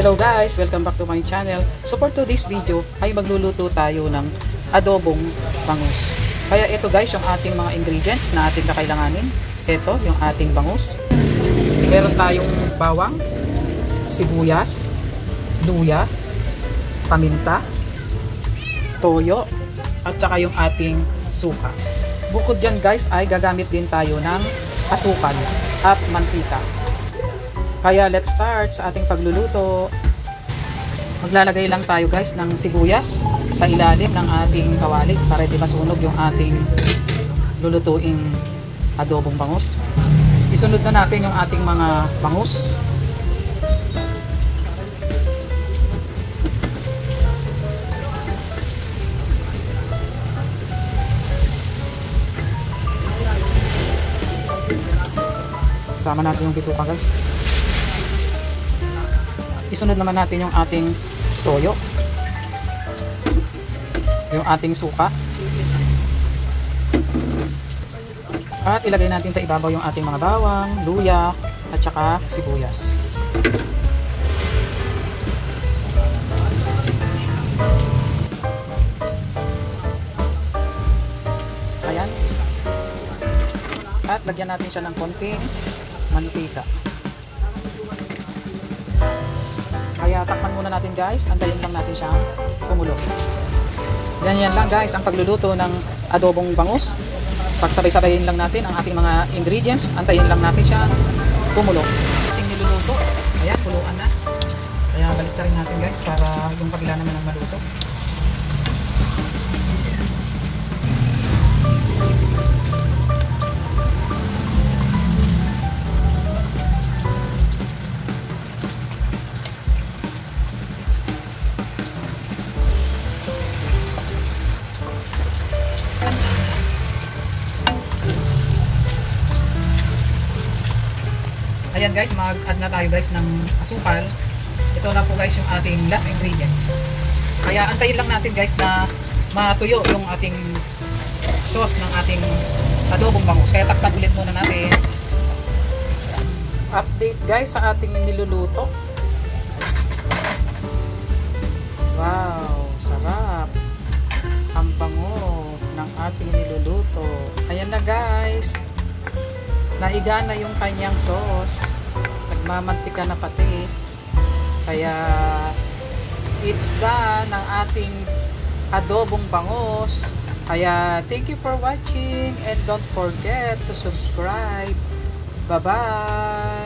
Hello guys! Welcome back to my channel. So for today's video ay magluluto tayo ng adobong bangus. Kaya ito guys yung ating mga ingredients na ating kakailanganin. Ito yung ating bangus. Meron tayong bawang, sibuyas, luya, paminta, toyo, at saka yung ating suka. Bukod dyan guys ay gagamit din tayo ng asukal at mantika. Kaya let's start sa ating pagluluto. Maglalagay lang tayo guys ng sibuyas sa ilalim ng ating kawali para di masunog yung ating lulutuing adobong bangus. Isunod na natin yung ating mga bangus. Sama natin yung bituka guys. Isunod naman natin yung ating toyo, yung ating suka, at ilagay natin sa ibabaw yung ating mga bawang, luya, at saka sibuyas. Ayan. At lagyan natin siya ng konting mantika. Kaya takpan muna natin guys, antayin lang natin siyang kumulo. Ganyan lang guys ang pagluluto ng adobong bangus. Pagsabay-sabayin lang natin ang ating mga ingredients, antayin lang natin siyang kumulo. Ating niluluto, ayan, kuluan na. Kaya balik rin natin guys para yung kabila naman ang maluto. Ayan guys, mag-add na tayo guys ng asukal. Ito na po guys yung ating last ingredients. Kaya antayin lang natin guys na matuyo yung ating sauce ng ating adobong bangus. Kaya takpan ulit muna natin. Update guys sa ating niluluto. Wow, sarap. Ang bango ng ating niluluto. Ayan na guys. Naiga na yung kanyang sauce. Nagmamantika na pati. Kaya it's done ang ating adobong bangus. Kaya thank you for watching and don't forget to subscribe. Bye-bye!